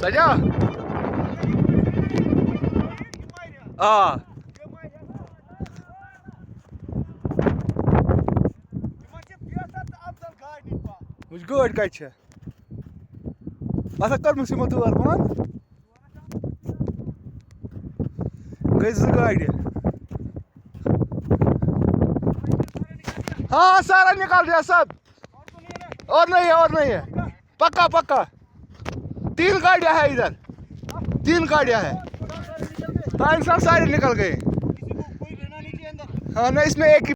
सजा मुझ गाड़ कत असा कर्मुस यमो तौर बंद गई ज गाड़ हाँ सारा निकाल दिया सब और नहीं है पक्का पक्का 3 गाड़ियां है इधर 3 गाड़ियां है हाँ इंसान सारे निकल गए हाँ ना इसमें एक ही